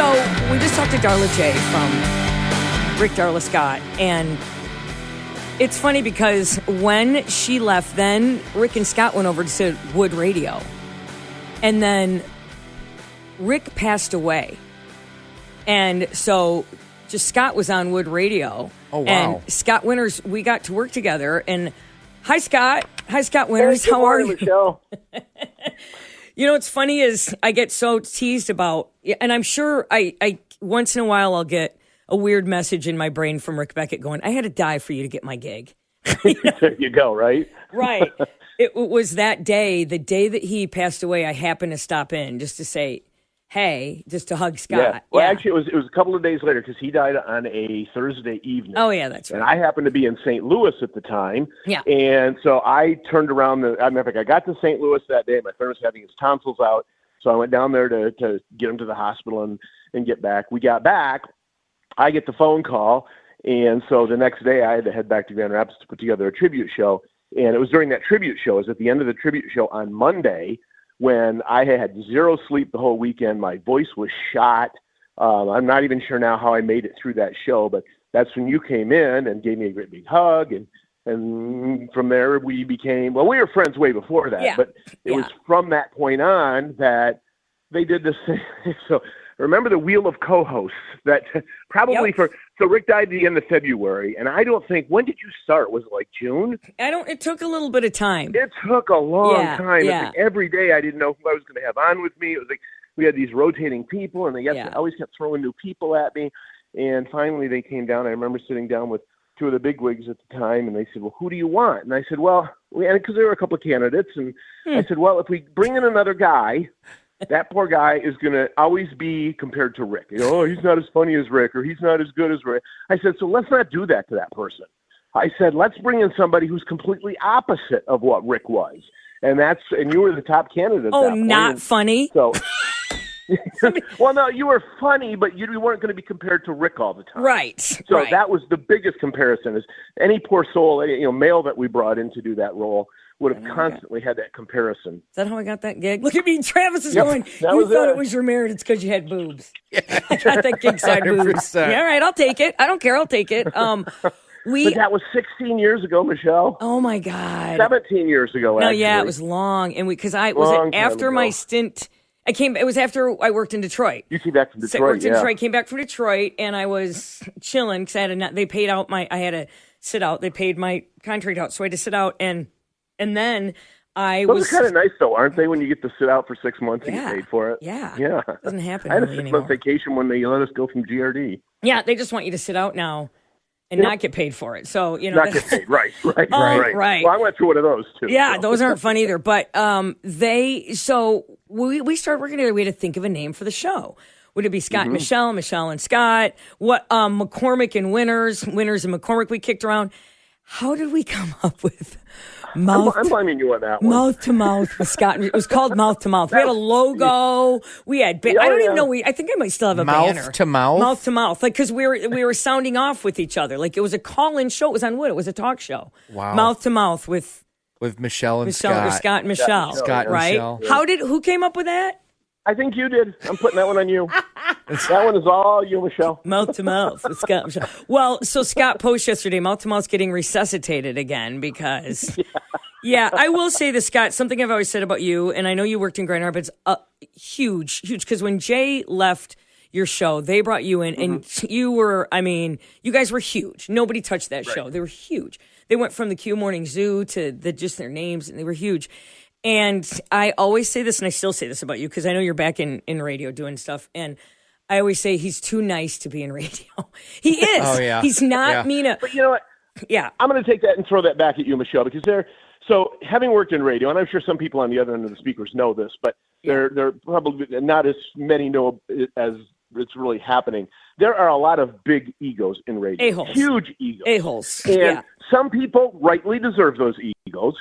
So we just talked to Darla J from Rick Darla Scott, and it's funny because when she left, then Rick and Scott went over to Wood Radio, and then Rick passed away, and so just Scott was on Wood Radio. Oh, wow. And Scott Winters, we got to work together, and hi Scott Winters, how are you? Michelle. You know, what's funny is I get so teased about, and I'm sure I once in a while I'll get a weird message in my brain from Rick Beckett going, I had to die for you to get my gig. There you go, right? Right. It was that day, the day that he passed away, I happened to stop in just to say, hey, just to hug Scott. Yeah. Well, actually, it was a couple of days later because he died on a Thursday evening. Oh, yeah, that's right. And I happened to be in St. Louis at the time. Yeah. And so I turned around. I got to St. Louis that day. My friend was having his tonsils out. So I went down there to get him to the hospital and get back. We got back. I get the phone call. And so the next day I had to head back to Grand Rapids to put together a tribute show. And it was during that tribute show. It was at the end of the tribute show on Monday when I had zero sleep the whole weekend. My voice was shot. I'm not even sure now how I made it through that show, but that's when you came in and gave me a great big hug. And from there we became, well, we were friends way before that, but it was from that point on that they did this thing. So remember the wheel of co-hosts that probably so Rick died at the end of February. And I don't think, when did you start? Was it like June? It took a little bit of time. It took a long time. Yeah. Like every day I didn't know who I was going to have on with me. It was like we had these rotating people and they always kept throwing new people at me. And finally they came down. I remember sitting down with two of the bigwigs at the time and they said, well, who do you want? And I said, well, because there were a couple of candidates. And I said, well, if we bring in another guy, that poor guy is going to always be compared to Rick. Oh, he's not as funny as Rick, or he's not as good as Rick. I said, so let's not do that to that person. I said, let's bring in somebody who's completely opposite of what Rick was. And you were the top candidate. Oh, not funny? So, well, no, you were funny, but you weren't going to be compared to Rick all the time. Right. So that was the biggest comparison is any poor soul, male that we brought in to do that role would have constantly had that comparison. Is that how I got that gig? Look at me. Travis is going, you thought it was your merit. It's because you had boobs. I got that gig side boobs. Yeah, all right, I'll take it. I don't care. I'll take it. But that was 16 years ago, Michelle. Oh, my God. 17 years ago, actually. No, yeah, it was long. And because after my stint, it was after I worked in Detroit. You came back from Detroit, worked in Detroit, came back from Detroit, and I was chilling because they paid out I had to sit out. They paid my contract out, so I had to sit out, and then Those are kind of nice, though, aren't they, when you get to sit out for 6 months and get paid for it? Yeah. Yeah. Doesn't happen I had a really 6-month vacation when they let us go from GRD. Yeah, they just want you to sit out now and not get paid for it. So, Not get paid, right. Right. Well, I went through one of those, too. Yeah, those aren't fun either. But we started working together. We had to think of a name for the show. Would it be Scott and Michelle and Scott? What McCormick and Winters and McCormick we kicked around? How did we come up with I'm blaming you on that one. Mouth to mouth with Scott. It was called Mouth to Mouth. We had a logo. We had. I don't even know. I think I might still have a banner. Mouth to mouth. Mouth to mouth. Like because we were sounding off with each other. Like it was a call-in show. It was on Wood. It was a talk show. Wow. Mouth to mouth with Michelle and Scott. Scott and Michelle. Scott and right? Michelle. Who came up with that? I think you did. I'm putting that one on you. That one is all you, Michelle. Mouth to mouth with Scott and Michelle. Well, so Scott posted yesterday, mouth to mouth's getting resuscitated again because, I will say this, Scott, something I've always said about you, and I know you worked in Grand Rapids, huge, because when Jay left your show, they brought you in, and you were, you guys were huge. Nobody touched that show. They were huge. They went from the Q Morning Zoo to just their names, and they were huge. And I always say this, and I still say this about you, because I know you're back in radio doing stuff, and I always say he's too nice to be in radio. He is. Oh, yeah. He's not mean. But you know what? Yeah. I'm going to take that and throw that back at you, Michelle, because so having worked in radio, and I'm sure some people on the other end of the speakers know this, but they're probably not as many know as it's really happening. There are a lot of big egos in radio. A-holes. Huge egos. A-holes. And some people rightly deserve those egos.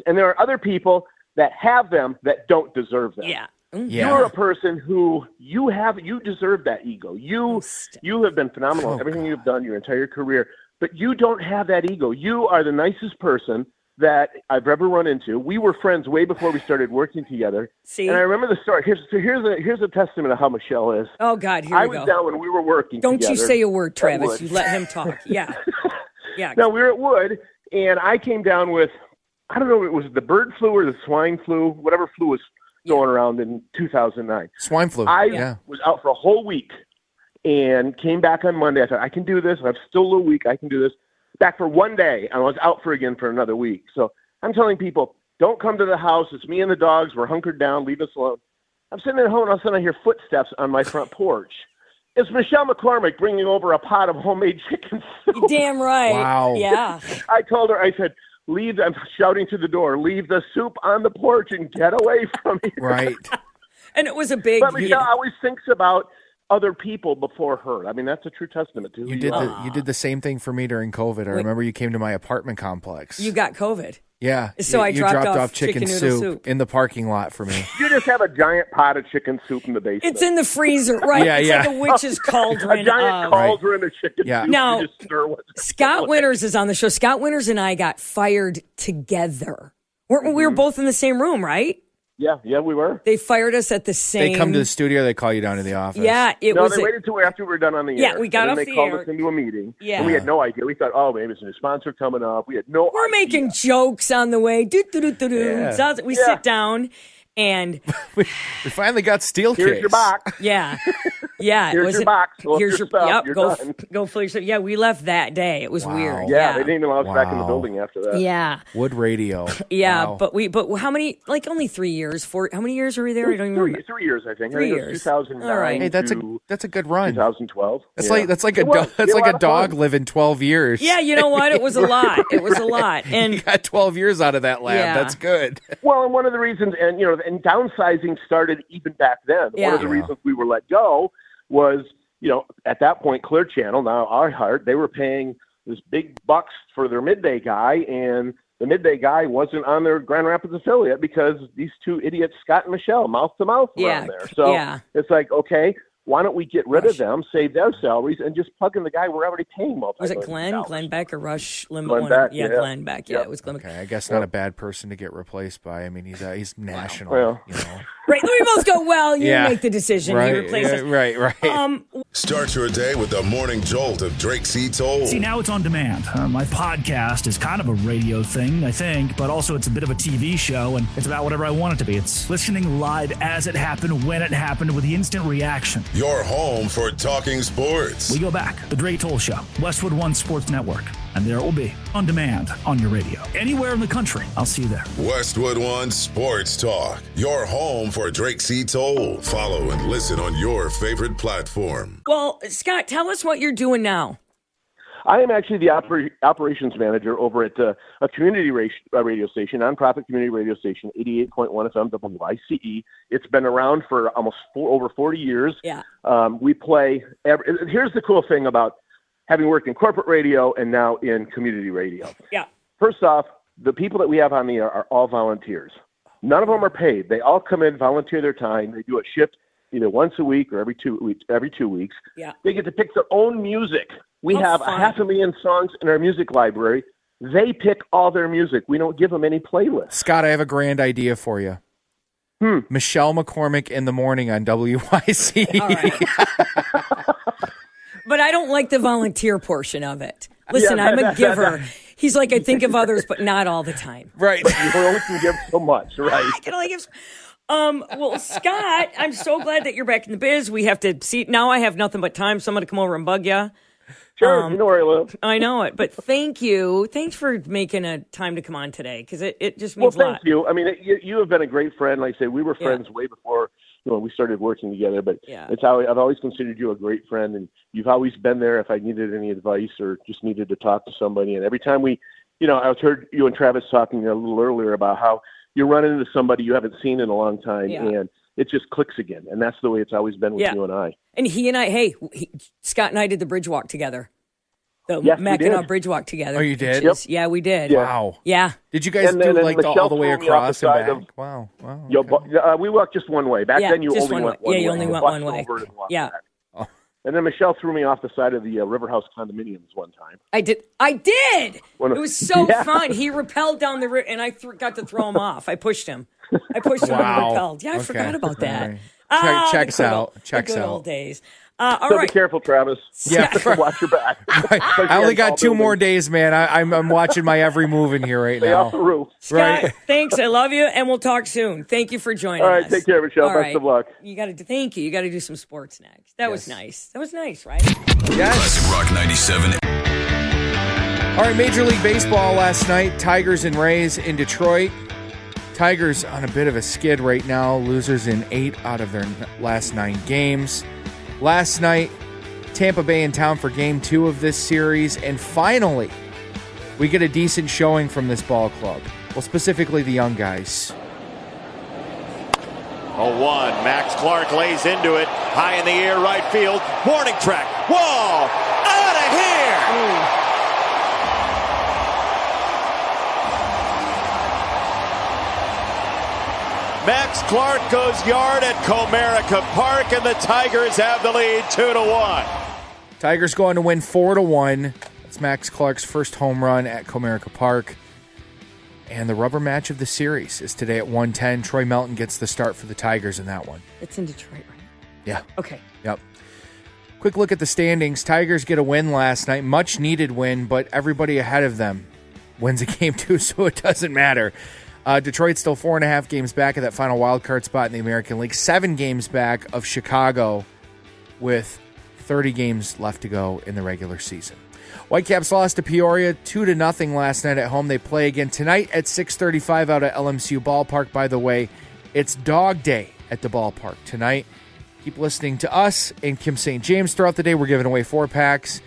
And there are other people that have them that don't deserve them. Yeah. You're a person who you deserve that ego. You have been phenomenal in everything you've done your entire career, but you don't have that ego. You are the nicest person that I've ever run into. We were friends way before we started working together. See? And I remember the story. Here's a testament of how Michelle is. Oh, God, here I we was go. down when we were working Don't together. you say a word, at Travis. Wood. You let him talk. Yeah. Yeah. No, we were at Wood, and I came down with, I don't know if it was the bird flu or the swine flu, whatever flu was going around in 2009. Swine flu. I was out for a whole week and came back on Monday. I thought, I can do this. I'm still a little weak. I can do this. Back for one day, and I was out again for another week. So I'm telling people, don't come to the house. It's me and the dogs. We're hunkered down. Leave us alone. I'm sitting at home, and all of a sudden I hear footsteps on my front porch. It's Michelle McCormick bringing over a pot of homemade chicken soup. You're damn right. Wow. Yeah. I told her, I said, I'm shouting to the door, leave the soup on the porch and get away from here. Right. And it was a big. But Michelle always thinks about other people before her. I mean, that's a true testament to who You are. did the same thing for me during COVID. I remember you came to my apartment complex. You got COVID. Yeah. So I you dropped off off chicken chicken noodle soup. in the parking lot for me. You just have a giant pot of chicken soup in the basement. It's in the freezer, right? Yeah, it's yeah. like a witch's cauldron. a giant cauldron of chicken Yeah. soup. Now, You just stir what's Scott going. Winters is on the show. Scott Winters and I got fired together. We were both in the same room, right? Yeah, we were. They fired us at the same. They come to the studio, they call you down to the office. Yeah, it No, was. they waited until after we were done on the air. Yeah, we got and off then the they called air. us into a meeting. Yeah. And we had no idea. We thought, oh, maybe it's a new sponsor coming up. We had no We're idea. making jokes on the way. Yeah. We sit down, and We finally got steel Here's case. your box. yeah. It Here's was your box. Fill up Here's your stuff. Yep, You're go done. go fill your stuff. Yeah, we left that day. It was Wow. weird. Yeah, they didn't even allow us back in the Wow. building after that. Yeah. Wood radio. Yeah, Wow. but how many? Like only 3 years. How many years were we there? I don't even remember. 3 years, I think. 3 I think years. It was 2009 All right. Hey, that's to a good run. 2012. That's Yeah. like a It was. dog. That's We had like a lot of dog fun. living 12 years. Yeah, you know what? It was a lot. It was a lot. You And got 12 years out of that lab. Yeah. That's good. Well, and one of the reasons, and downsizing started even back then. Yeah. One of the reasons we were let go was, at that point, Clear Channel, now iHeart, they were paying this big bucks for their midday guy, and the midday guy wasn't on their Grand Rapids affiliate because these two idiots, Scott and Michelle, mouth to mouth were Yeah, on there. So yeah. it's like, okay, why don't we get rid of them, save their salaries, and just plug in the guy we're already paying multi-millions was it of Glenn? dollars. Glenn Beck or Rush Limbaugh? Glenn Beck, Yeah, yeah. Glenn Beck. Yeah, Yep. it was Glenn Beck. Okay, I guess not a bad person to get replaced by. I mean, he's national. Well. Right. We both go, well, you Yeah. make the decision. Right. You replace us. Right. Start your day with the morning jolt of Drake C. Toll. See, now it's on demand. My podcast is kind of a radio thing, I think, but also it's a bit of a TV show, and it's about whatever I want it to be. It's listening live as it happened, when it happened, with the instant reaction. Your home for talking sports. We go back. The Drake Toll Show, Westwood One Sports Network. And there it will be, on demand, on your radio. Anywhere in the country, I'll see you there. Westwood One Sports Talk. Your home for Drake C. Toll. Follow and listen on your favorite platform. Well, Scott, tell us what you're doing now. I am actually the operations manager over at a community radio station, nonprofit community radio station, 88.1 FM WICE. It's been around for almost over 40 years. Yeah. We play. Here's the cool thing about having worked in corporate radio and now in community radio. Yeah. First off, the people that we have on the air are all volunteers. None of them are paid. They all come in, volunteer their time. They do a shift either once a week or every 2 weeks. Yeah. They get to pick their own music. We How have fun. 500,000 songs in our music library. They pick all their music. We don't give them any playlists. Scott, I have a grand idea for you. Michelle McCormick in the morning on WIC. All right. But I don't like the volunteer portion of it. Listen, I'm a giver. He's like, I think of others, but not all the time. Right. You only can give so much, right? I can only give. Well, Scott, I'm so glad that you're back in the biz. We have to see. Now I have nothing but time. So I'm going to come over and bug you. Sure, you know where I live. I know it, but thank you. Thanks for making a time to come on today because it just Well, means a lot. thank you. I mean, you have been a great friend. Like I said, we were friends way before we started working together. But Yeah. I've always considered you a great friend, and you've always been there if I needed any advice or just needed to talk to somebody. And every time I heard you and Travis talking a little earlier about how you run into somebody you haven't seen in a long time, and it just clicks again. And that's the way it's always been with you and I. And he and I, Scott and I did the bridge walk together. The Yes, we Mackinac did. Bridge walk together. Oh, you did? which is- Yeah, we did. Yeah. Wow. Yeah. Did you guys And do then like Michelle all the way pulled me off across the and side back? of- Wow. We walked just one way. Back Yeah, then, you just only one went way. one Yeah, you way. only went Walked one way. over and walked Yeah. back. And then Michelle threw me off the side of the River House condominiums one time. I did. It was so fun. He rappelled down the and I got to throw him off. I pushed him. And he rappelled. Yeah, I forgot about that. Right. Checks out. The good old days. All So right. be careful, Travis. Yeah. Watch your back. I only got 2 more days, man. I'm watching my every move in here right Stay now. off the roof. Scott, thanks. I love you, and we'll talk soon. Thank you for joining us. All right, take care, Michelle. All Best of luck. You got to thank you. You got to do some sports next. That was nice. That was nice, right? Yes. Classic Rock 97. All right, Major League Baseball last night. Tigers and Rays in Detroit. Tigers on a bit of a skid right now. Losers in 8 out of their last 9 games. Last night, Tampa Bay in town for Game 2 of this series. And finally, we get a decent showing from this ball club. Well, specifically the young guys. 0-1. Max Clark lays into it. High in the air, right field. Warning track. Whoa! Out of here! Max Clark goes yard at Comerica Park, and the Tigers have the lead 2-1. Tigers going to win 4-1. That's Max Clark's first home run at Comerica Park. And the rubber match of the series is today at 1:10. Troy Melton gets the start for the Tigers in that one. It's in Detroit, right? Yeah. Okay. Yep. Quick look at the standings. Tigers get a win last night. Much needed win, but everybody ahead of them wins a game too, so it doesn't matter. Detroit's still 4.5 games back of that final wild card spot in the American League. 7 games back of Chicago with 30 games left to go in the regular season. Whitecaps lost to Peoria 2-0 last night at home. They play again tonight at 6:35 out at LMCU Ballpark. By the way, it's dog day at the ballpark tonight. Keep listening to us and Kim St. James throughout the day. We're giving away 4 packs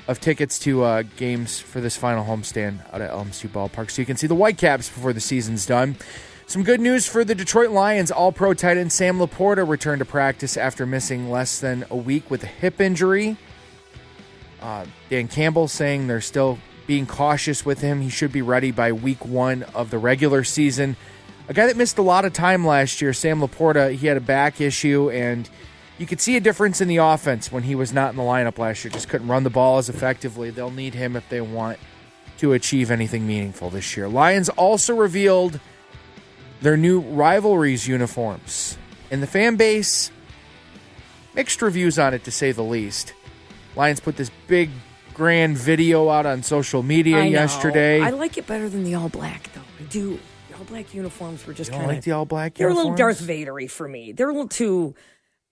of tickets to games for this final homestand out at LMCU Ballpark, so you can see the Whitecaps before the season's done. Some good news for the Detroit Lions. All-Pro tight end Sam Laporta returned to practice after missing less than a week with a hip injury. Dan Campbell saying they're still being cautious with him. He should be ready by week 1 of the regular season. A guy that missed a lot of time last year, Sam Laporta, he had a back issue, and you could see a difference in the offense when he was not in the lineup last year. Just couldn't run the ball as effectively. They'll need him if they want to achieve anything meaningful this year. Lions also revealed their new rivalries uniforms. And the fan base, mixed reviews on it to say the least. Lions put this big, grand video out on social media yesterday. I like it better than the all black, though. I do. The all black uniforms were just kind of like the all black They're uniforms? a little Darth Vader-y for me. They're a little too,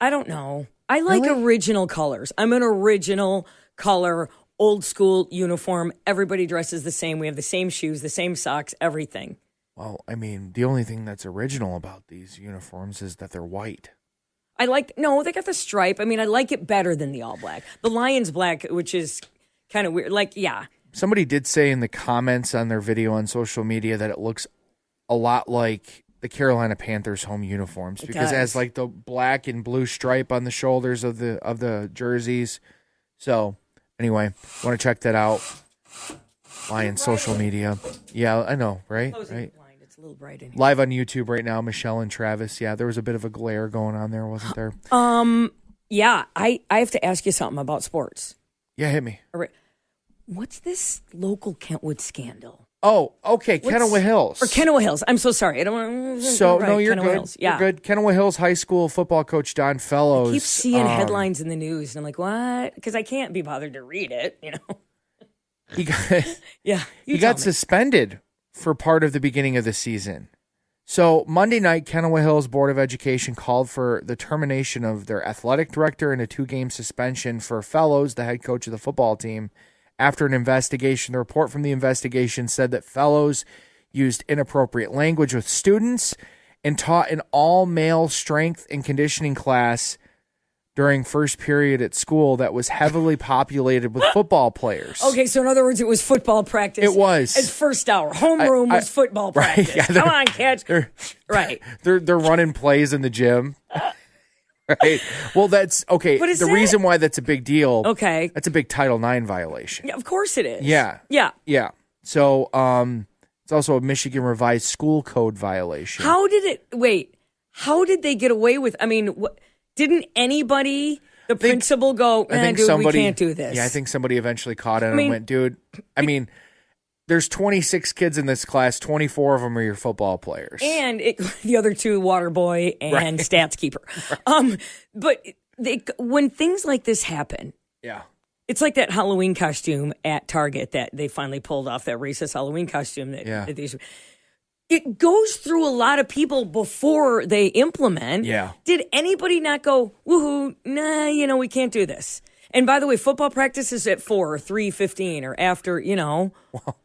I don't know. I like original colors. I'm an original color, old school uniform. Everybody dresses the same. We have the same shoes, the same socks, everything. Well, I mean, the only thing that's original about these uniforms is that they're white. They got the stripe. I mean, I like it better than the all black. The Lions black, which is kind of weird. Somebody did say in the comments on their video on social media that it looks a lot like the Carolina Panthers home uniforms because it has like the black and blue stripe on the shoulders of the jerseys. So anyway, want to check that out. Lions social media. Yeah, I know, right? Right. It's a little bright in here. Live on YouTube right now, Michelle and Travis. Yeah, there was a bit of a glare going on there, wasn't there? Yeah, I have to ask you something about sports. Yeah, hit me. All right. What's this local Kentwood scandal? Oh, okay, Kennewick Hills. Or Kennewick Hills. I'm so sorry. I don't want to... So, no, you're Kennewick good. Hills. Yeah. You're good. Kennewick Hills High School football coach Don Fellows. I keep seeing headlines in the news, and I'm like, what? Because I can't be bothered to read it, you know? He got, he got suspended for part of the beginning of the season. So Monday night, Kennewick Hills Board of Education called for the termination of their athletic director and a 2-game suspension for Fellows, the head coach of the football team, after an investigation. The report from the investigation said that Fellows used inappropriate language with students and taught an all-male strength and conditioning class during first period at school that was heavily populated with football players. Okay, so in other words, it was football practice. It was. It's first hour. Homeroom was football practice. Yeah, come on, kids. Right. They're running plays in the gym. Right. Well, that's okay. What is the that? reason why that's a big deal. Okay. That's a big Title IX violation. Yeah, of course it is. Yeah. Yeah. Yeah. So, it's also a Michigan revised school code violation. How did they get away with? I mean, didn't anybody The principal dude, we can't do this. Yeah, I think somebody eventually caught it and went, dude, I mean, there's 26 kids in this class. 24 of them are your football players. And the other 2, water boy and stats keeper. Right. But when things like this happen, yeah, it's like that Halloween costume at Target that they finally pulled off, that racist Halloween costume. It goes through a lot of people before they implement. Yeah. Did anybody not go, woohoo, nah, we can't do this? And by the way, football practice is at 4 or 3:15 or after, Well,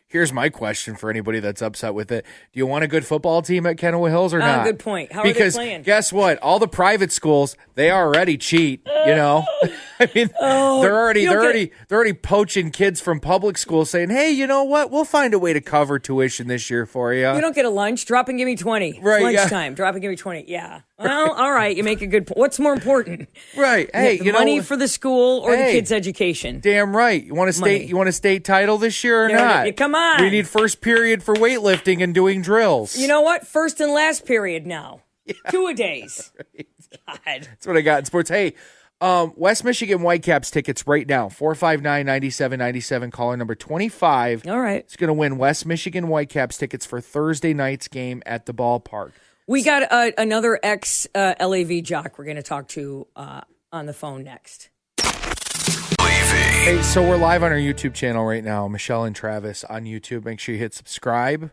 here's my question for anybody that's upset with it. Do you want a good football team at Kennewick Hills or not? Good point. How because are they playing? Guess what? All the private schools, they already cheat, I mean, they're already poaching kids from public schools saying, "Hey, you know what? We'll find a way to cover tuition this year for you." You don't get a lunch. Drop and give me 20. Right, lunchtime. Yeah. Drop and give me 20. Yeah. Well, all right. You make a good point. What's more important? Right. Hey, the money for the school or the kids' education? Damn right. You want a state title this year or not? Come on. We need first period for weightlifting and doing drills. You know what? First and last period now. Yeah. 2-a-days. Right. God. That's what I got in sports. Hey, West Michigan Whitecaps tickets right now. 459-9797. Caller number 25. All right. It's going to win West Michigan Whitecaps tickets for Thursday night's game at the ballpark. We got another ex-LAV jock we're going to talk to on the phone next. Hey, so we're live on our YouTube channel right now. Michelle and Travis on YouTube. Make sure you hit subscribe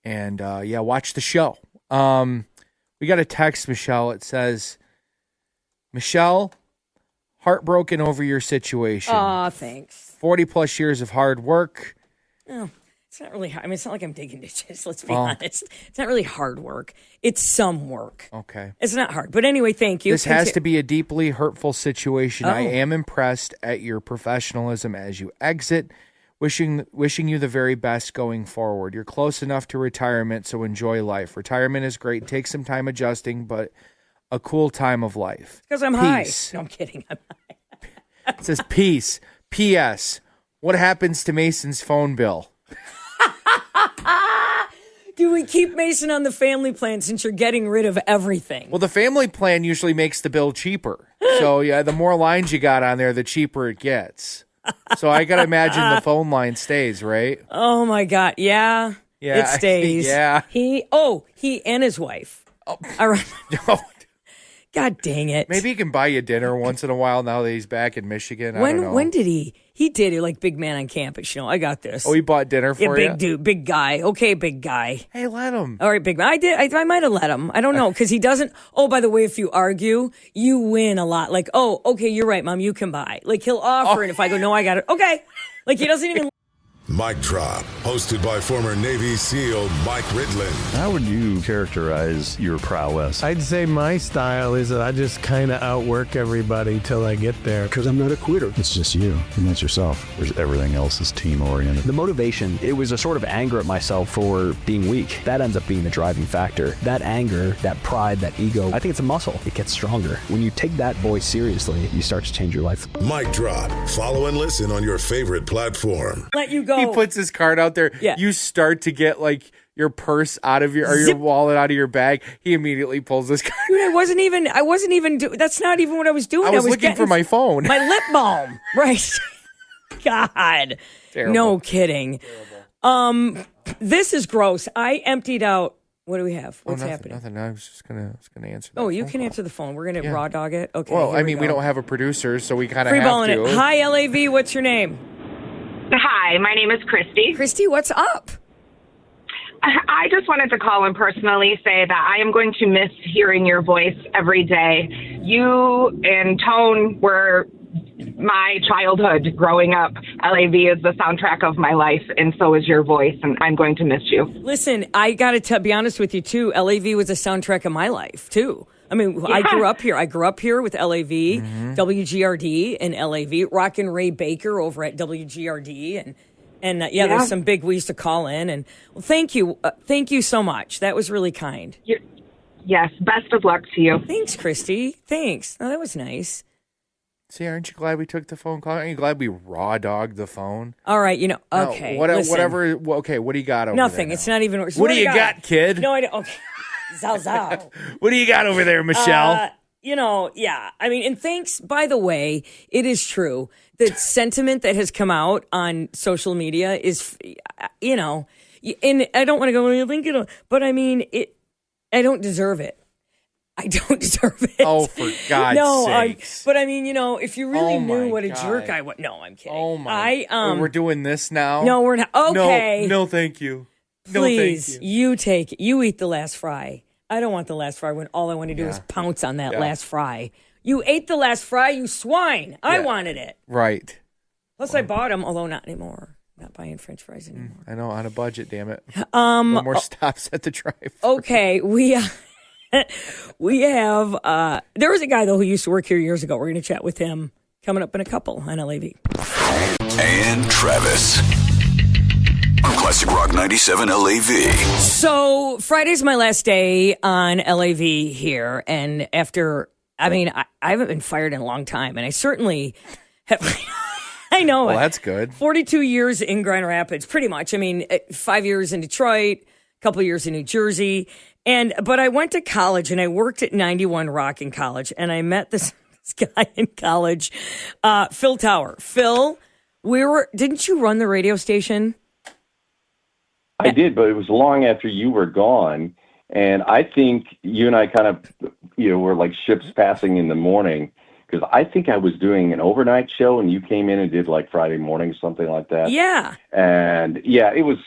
and, watch the show. We got a text, Michelle. It says, Michelle, heartbroken over your situation. Aw, thanks. 40-plus years of hard work. Oh, it's not really hard. I mean, it's not like I'm digging ditches, let's be honest. It's not really hard work. It's some work. Okay. It's not hard. But anyway, thank you. This has to be a deeply hurtful situation. Oh. I am impressed at your professionalism as you exit. Wishing you the very best going forward. You're close enough to retirement, so enjoy life. Retirement is great. Take some time adjusting, but a cool time of life. Because I'm high. No, I'm kidding. I'm high. It says peace. P.S. What happens to Mason's phone bill? Do we keep Mason on the family plan since you're getting rid of everything? Well, the family plan usually makes the bill cheaper. So, yeah, the more lines you got on there, the cheaper it gets. So I got to imagine the phone line stays, right? Oh, my God. Yeah. It stays. Yeah. He and his wife. Oh. All right. No. God dang it. Maybe he can buy you dinner once in a while now that he's back in Michigan. I don't know. When did he? He did it like big man on campus. I got this. Oh, he bought dinner for you? Big dude, big guy. Okay, big guy. Hey, let him. All right, big man. I did. I might have let him. I don't know because he doesn't. Oh, by the way, if you argue, you win a lot. Like, oh, okay, you're right, Mom. You can buy. Like he'll offer, and if I go, no, I got it. Okay. Like he doesn't even. Mic Drop, hosted by former Navy SEAL Mike Ridland. How would you characterize your prowess? I'd say my style is that I just kind of outwork everybody till I get there. Because I'm not a quitter. It's just you, and that's yourself. Whereas everything else is team-oriented. The motivation, it was a sort of anger at myself for being weak. That ends up being the driving factor. That anger, that pride, that ego, I think it's a muscle. It gets stronger. When you take that voice seriously, you start to change your life. Mic Drop. Follow and listen on your favorite platform. Let you go. He puts his card out there. Yeah. You start to get like your purse out of your wallet out of your bag. He immediately pulls this card. Dude, I wasn't even that's not even what I was doing. I was looking for my phone. My lip balm. Right. God. Terrible. No kidding. Terrible. This is gross. I emptied out. What do we have? What's happening? Nothing. I was just gonna answer that. Oh, you can answer the phone. We're gonna raw dog it. Okay. Well, I mean, we don't have a producer, so we kind of have Freeballing to. it. Hi, LAV. What's your name? Hi, my name is Christy. Christy, what's up? I just wanted to call and personally say that I am going to miss hearing your voice every day. You and Tone were my childhood growing up. LAV is the soundtrack of my life, and so is your voice, and I'm going to miss you. Listen, I got to be honest with you, too. LAV was a soundtrack of my life, too. I mean, yeah. I grew up here. I grew up here with LAV, WGRD, and LAV. Rockin' Ray Baker over at WGRD, and there's some big. We used to call in, and well, thank you so much. That was really kind. Yes, best of luck to you. Thanks, Christy. Thanks. Oh, that was nice. See, aren't you glad we took the phone call? Aren't you glad we raw dogged the phone? All right, okay. Whatever. Okay, what do you got over there? Nothing. It's not even. What do you got, kid? No, I don't. Okay. Zow. What do you got over there, Michelle? yeah. I mean, and thanks, by the way, it is true. The sentiment that has come out on social media is, and I don't want to go, but I mean, I don't deserve it. I don't deserve it. Oh, for God's sakes. But I mean, if you really knew what a jerk I was. No, I'm kidding. Oh, my. We're doing this now? No, we're not. Okay. No, thank you. Please, no, thank you. You take it. You eat the last fry. I don't want the last fry when all I want to do is pounce on that last fry. You ate the last fry, you swine. I wanted it. Right. Plus, I bought them, although not anymore. Not buying French fries anymore. I know, on a budget, damn it. No more stops at the drive. Okay, we have, there was a guy, though, who used to work here years ago. We're going to chat with him coming up in a couple on LAV. And Travis. On Classic Rock 97 LAV. So Friday's my last day on LAV here. And after, I haven't been fired in a long time. And I certainly have, I know. Well, that's good. 42 years in Grand Rapids, pretty much. 5 years in Detroit, a couple of years in New Jersey. But I went to college and I worked at 91 Rock in college. And I met this guy in college, Phil Tower. Phil, didn't you run the radio station? I did, but it was long after you were gone. And I think you and I kind of, were like ships passing in the morning, because I think I was doing an overnight show and you came in and did like Friday morning, something like that. Yeah. And it was,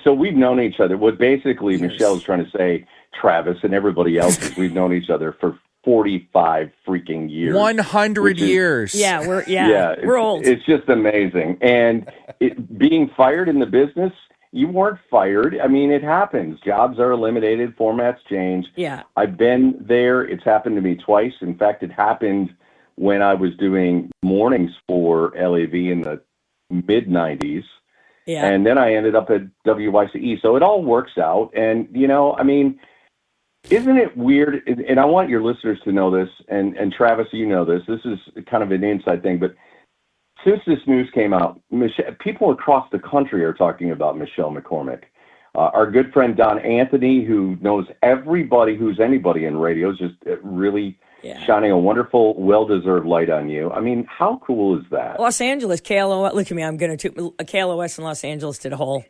so we've known each other. What basically Michelle's trying to say, Travis and everybody else, is we've known each other for 45 freaking years. 100 years. Yeah, we're old. It's just amazing. And being fired in the business, you weren't fired. It happens. Jobs are eliminated. Formats change. Yeah. I've been there. It's happened to me twice. In fact, it happened when I was doing mornings for LAV in the mid-90s. Yeah. And then I ended up at WYCE. So it all works out. And, isn't it weird? And I want your listeners to know this. And Travis, you know this. This is kind of an inside thing. But since this news came out, people across the country are talking about Michelle McCormick. Our good friend Don Anthony, who knows everybody who's anybody in radio, is just really shining a wonderful, well-deserved light on you. How cool is that? Los Angeles, KLOS, look at me, I'm going to, KLOS in Los Angeles did a whole,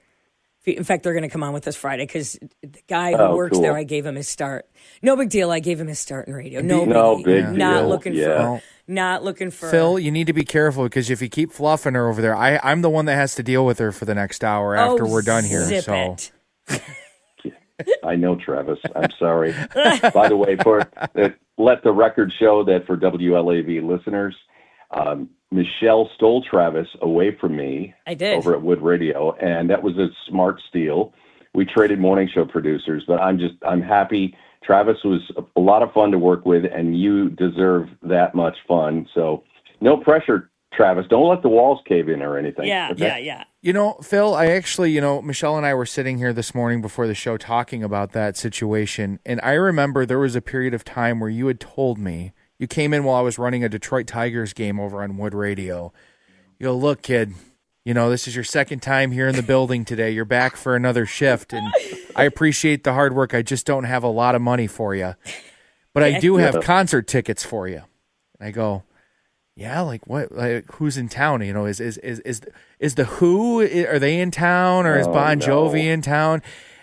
in fact, they're going to come on with us Friday, because the guy who works there, I gave him his start. No big deal, I gave him his start in radio. No big deal. Not looking for... Phil, you need to be careful, because if you keep fluffing her over there, I'm the one that has to deal with her for the next hour after we're done here. It. I know, Travis. I'm sorry. By the way, let the record show that for WLAV listeners, Michelle stole Travis away from me. I did. Over at Wood Radio, and that was a smart steal. We traded morning show producers, but I'm happy. Travis was a lot of fun to work with, and you deserve that much fun. So no pressure, Travis. Don't let the walls cave in or anything. Yeah. Phil, I actually, Michelle and I were sitting here this morning before the show talking about that situation, and I remember there was a period of time where you had told me, you came in while I was running a Detroit Tigers game over on Wood Radio. You go, look, kid, this is your second time here in the building today. You're back for another shift, and I appreciate the hard work. I just don't have a lot of money for you, but I do have concert tickets for you. And I go, yeah, like what? Like who's in town? Is the Who? Are they in town, or is Bon Jovi in town?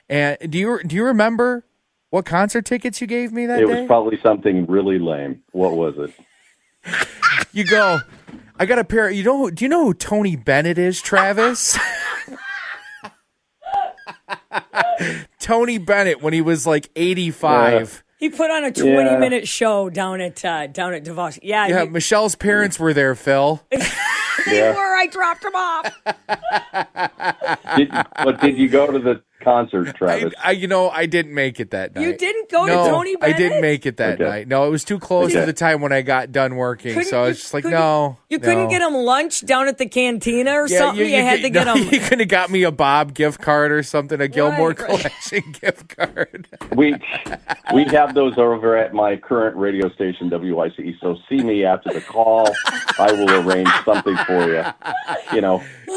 And do you remember what concert tickets you gave me that day? It was probably something really lame. What was it? You go, I got a pair. Do you know who Tony Bennett is, Travis? Tony Bennett, when he was like 85. He put on a 20-minute show down at DeVos. Yeah, Michelle's parents were there, Phil. They were. I dropped them off. Did you go to the concert, Travis? I didn't make it that night. You didn't go to Tony Bennett? I didn't make it that night. No, it was too close to the time when I got done working. So I was just like, no. You couldn't get him lunch down at the cantina or something? You had to get him. You could have got me a Bob gift card or something, a Gilmore Collection gift card. We have those over at my current radio station, WICE. So see me after the call. I will arrange something for you.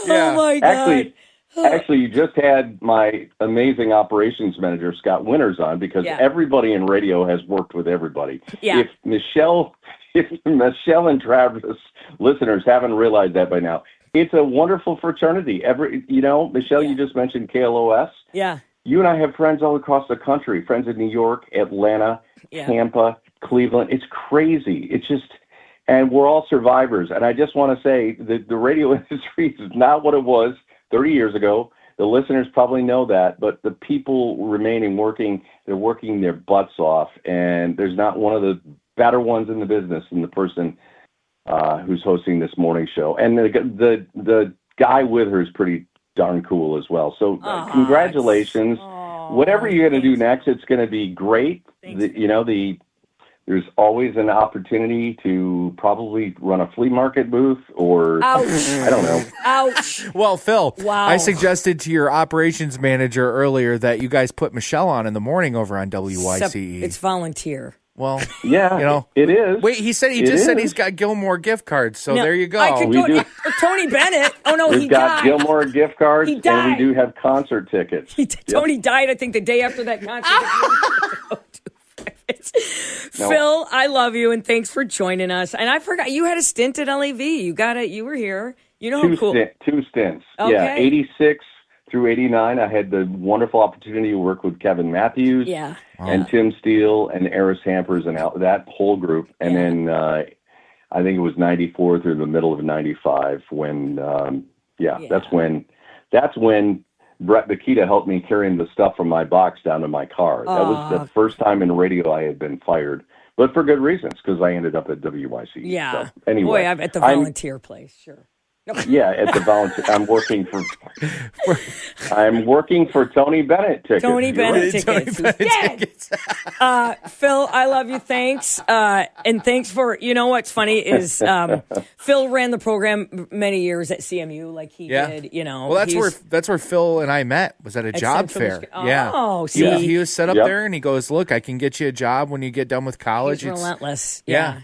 Oh, my God. Actually, Actually, you just had my amazing operations manager, Scott Winters, on because everybody in radio has worked with everybody. Yeah. If Michelle and Travis listeners haven't realized that by now, it's a wonderful fraternity. Michelle, you just mentioned KLOS. Yeah. You and I have friends all across the country, friends in New York, Atlanta, Tampa, Cleveland. It's crazy. It's just, and we're all survivors. And I just want to say that the radio industry is not what it was 30 years ago. The listeners probably know that, but the people remaining working, they're working their butts off. And there's not one of the better ones in the business than the person who's hosting this morning show. And the guy with her is pretty darn cool as well. So congratulations. Whatever you're going to do next, it's going to be great. There's always an opportunity to probably run a flea market booth or I don't know. Ouch. Well, Phil, wow. I suggested to your operations manager earlier that you guys put Michelle on in the morning over on WYCE. It's volunteer. Well, yeah, it is. Wait, he said he's got Gilmore gift cards. So there you go. I could go Tony Bennett. Oh no, We've he got died. Gilmore gift cards, He died. and we do have concert tickets. Tony died, I think, the day after that concert. Phil, I love you, and thanks for joining us. And I forgot you had a stint at LAV. You were here. You know how cool. Two stints. Okay. Yeah, 86 through 89. I had the wonderful opportunity to work with Kevin Matthews. Yeah. And Tim Steele and Eris Hampers and that whole group. And then I think it was 94 through the middle of 95 when, that's when Brett Bakita helped me carrying the stuff from my box down to my car. That was the first time in radio I had been fired, but for good reasons because I ended up at WYCE. Yeah. So, anyway, I'm at the volunteer place. Sure. Yeah, at the volunteer. I'm working for Tony Bennett tickets. Tony Bennett tickets. Phil, I love you. Thanks. And thanks for, what's funny is Phil ran the program many years at CMU like he did, Well, that's where Phil and I met, was at a job fair. He was set up there and he goes, look, I can get you a job when you get done with college. He's relentless. Yeah.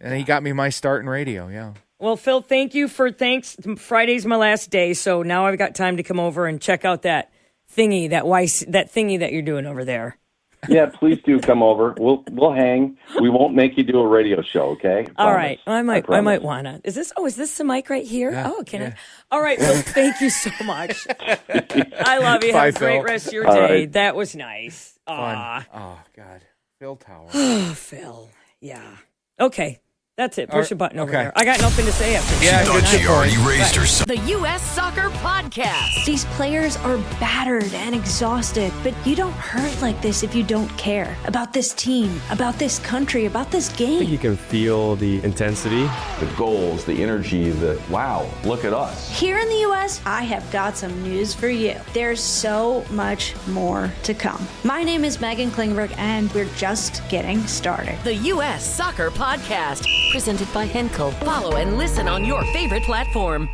And he got me my start in radio. Yeah. Well, Phil, thanks. Friday's my last day, so now I've got time to come over and check out that thingy that you're doing over there. Yeah, please do come over. We'll hang. We won't make you do a radio show, okay? All right. I might wanna. Is this the mic right here? Yeah. Oh, can I? All right. Well, thank you so much. I love you. Bye, Have a great Phil. rest of your All day. right. That was nice. Fun. Oh God. Phil Tower. Oh, Phil. Yeah. Okay. That's it. Push a button over there. I got nothing to say after this. Yeah, Thought she already raised herself. The U.S. Soccer Podcast. These players are battered and exhausted, but you don't hurt like this if you don't care about this team, about this country, about this I game. think you can feel the intensity. The goals, the energy, wow, look at us. Here in the U.S., I have got some news for you. There's so much more to come. My name is Megan Klingberg, and we're just getting started. The U.S. Soccer Podcast. Presented by Henkel. Follow and listen on your favorite platform.